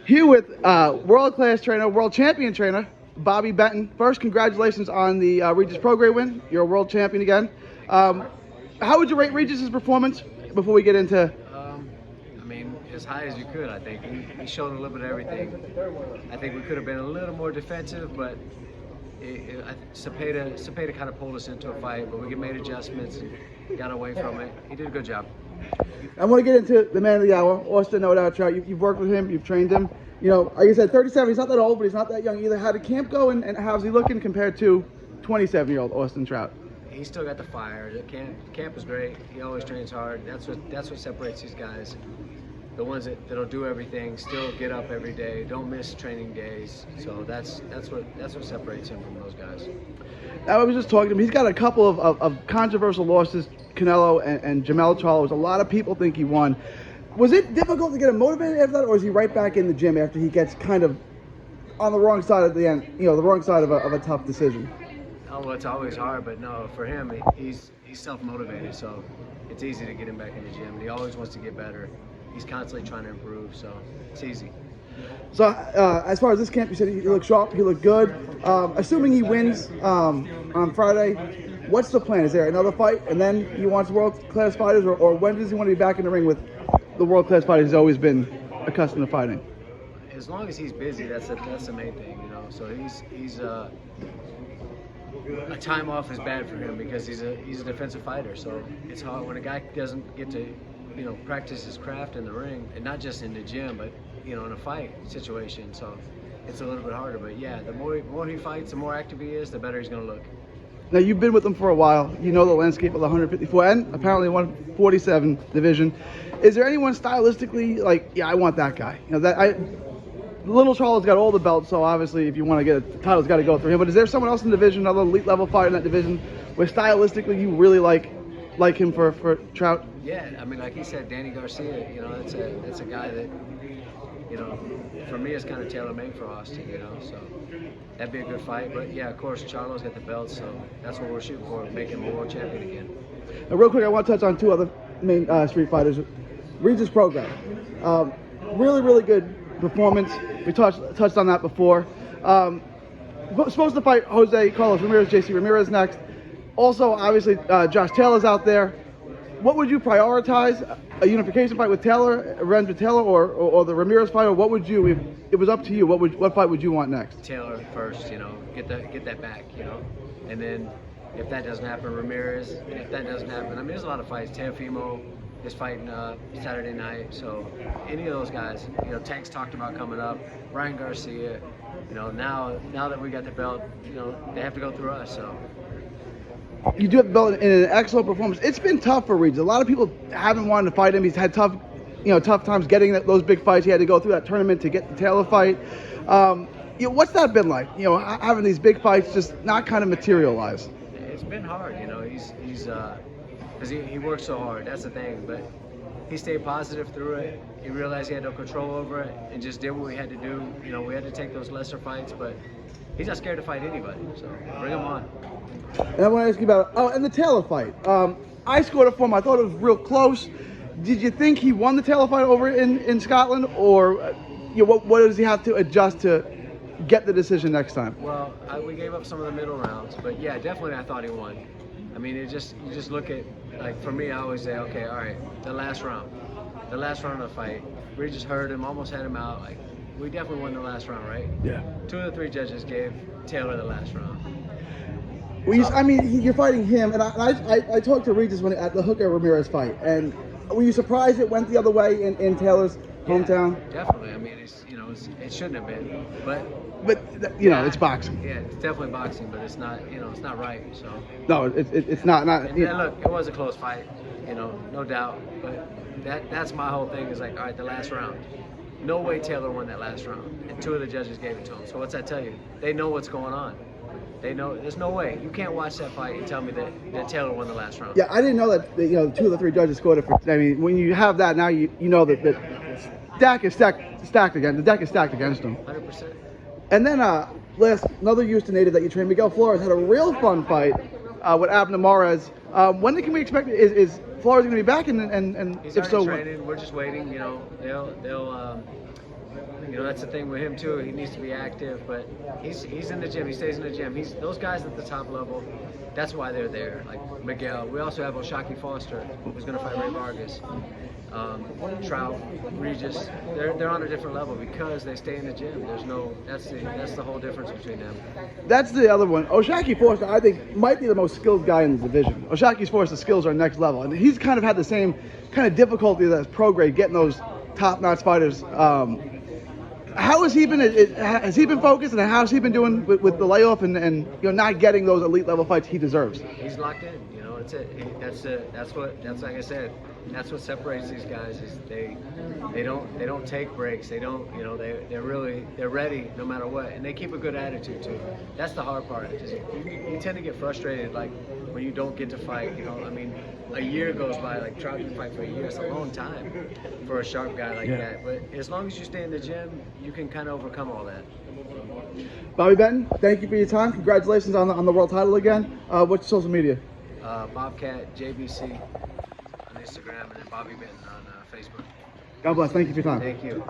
Here with world-class trainer, world champion trainer, Bobby Benton. First, congratulations on the Regis Prograis win. You're a world champion again. How would you rate Regis's performance before we get into? I mean, as high as you could, I think. He showed a little bit of everything. I think we could have been a little more defensive, but Cepeda kind of pulled us into a fight, but we made adjustments and got away from it. He did a good job. I want to get into the man of the hour, Austin Trout. You've worked with him, you've trained him. You know, like you said, 37, he's not that old, but he's not that young either. How did camp go, and how's he looking compared to 27-year-old Austin Trout? He's still got the fire. The camp is great. He always trains hard. That's what separates these guys. The ones that'll do everything, still get up every day, don't miss training days. So that's what separates him from those guys. I was just talking to him. He's got a couple of controversial losses, Canelo and Jamel Charlo. A lot of people think he won. Was it difficult to get him motivated after that, or is he right back in the gym after he gets kind of on the wrong side at the end, the wrong side of a tough decision? Oh, well, it's always hard, but no, for him, he's self-motivated, so it's easy to get him back in the gym. And he always wants to get better. He's constantly trying to improve, so it's easy. So as far as this camp, you said he looked sharp, he looked good. Assuming he wins on Friday, what's the plan? Is there another fight, and then he wants world-class fighters, or when does he want to be back in the ring with the world-class fighters he's always been accustomed to fighting? As long as he's busy, that's the main thing, So he's a time off is bad for him because he's a defensive fighter. So it's hard when a guy doesn't get to practice his craft in the ring, and not just in the gym, but in a fight situation. So it's a little bit harder. But yeah, the more he fights, the more active he is, the better he's going to look. Now, you've been with them for a while. You know the landscape of the 154 and apparently 147 division. Is there anyone stylistically like, yeah, I want that guy? Little Charles got all the belts, so obviously if you want to get a title, it's got to go through him. But is there someone else in the division, another elite level fighter in that division, where stylistically you really like him for Trout? Yeah, I mean, like he said, Danny Garcia. That's a guy that, for me, it's kind of tailor-made for Austin. So that'd be a good fight. But yeah, of course, Charlo's got the belt, so that's what we're shooting for, make him a world champion again. Now, real quick, I want to touch on two other main street fighters. Regis Prograis, really, really good performance. We touched on that before. Supposed to fight Jose Carlos Ramirez, JC Ramirez next. Also, obviously, Josh Taylor's out there. What would you prioritize? A unification fight with Taylor, a revenge with Taylor, or the Ramirez fight? Or what would you, if it was up to you, what fight would you want next? Taylor first, get that back, and then if that doesn't happen, Ramirez. If that doesn't happen, I mean, there's a lot of fights. Teofimo is fighting Saturday night, so any of those guys, Tank's talked about coming up. Ryan Garcia, now that we got the belt, they have to go through us. So. You do have the belt in an excellent performance. It's been tough for Regis. A lot of people haven't wanted to fight him. He's had tough times getting those big fights. He had to go through that tournament to get the Taylor fight. What's that been like? Having these big fights just not kind of materialize. It's been hard. He's because he worked so hard. That's the thing. But he stayed positive through it. He realized he had no control over it and just did what we had to do. We had to take those lesser fights, but he's not scared to fight anybody. So bring him on. And I want to ask you about and the Taylor fight. I scored it for him. I thought it was real close. Did you think he won the Taylor fight over in Scotland, or what does he have to adjust to get the decision next time? Well, we gave up some of the middle rounds, but yeah, definitely I thought he won. I mean, you just look at, like, for me, I always say, okay, all right, the last round of the fight, Regis hurt him, almost had him out. Like, we definitely won the last round, right? Yeah. 2 of the 3 judges gave Taylor the last round. Well, you're fighting him, and I talked to Regis at the Hooker Ramirez fight, and were you surprised it went the other way in Taylor's hometown? Yeah, definitely. I mean, it shouldn't have been, but it's boxing. Yeah, it's definitely boxing, but it's not, it's not right. So no, it's not. And look, it was a close fight, no doubt. But that's my whole thing is like, all right, the last round. No way Taylor won that last round, and 2 of the judges gave it to him. So what's that tell you? They know what's going on. They know. There's no way you can't watch that fight and tell me that Taylor won the last round. Yeah, I didn't know that 2 of the 3 judges scored it for. I mean, when you have that now, you know that the deck is stacked against him. 100%. And then another Houston native that you trained, Miguel Flores, had a real fun fight with Abner Mares When can we expect? Is Flores going to be back? And He's if already so, training. We're just waiting. You know, they'll that's the thing with him too. He needs to be active, but he's in the gym. He stays in the gym. Those guys at the top level. That's why they're there. Like Miguel. We also have Oshaki Foster, who's going to fight Ray Vargas. Trout, Regis. They're on a different level because they stay in the gym. That's the whole difference between them. That's the other one. Oshaki Forster, I think, might be the most skilled guy in the division. Oshaki Forster's skills are next level, and he's kind of had the same kind of difficulty as Prograis getting those top-notch fighters. How has he been? Has he been focused, and how has he been doing with the layoff and not getting those elite level fights he deserves? He's locked in. That's like I said. That's what separates these guys is they don't take breaks. They don't they're ready no matter what, and they keep a good attitude too. That's the hard part. You tend to get frustrated like when you don't get to fight. I mean, a year goes by. Like Trout didn't fight for a year. It's a long time for a sharp guy like that. But as long as you stay in the gym, you can kind of overcome all that. Bobby Benton, thank you for your time. Congratulations on the world title again. What's your social media? Bobcat JBC on Instagram and then Bobby Benton on Facebook. God bless. Thank you for your time. Thank you.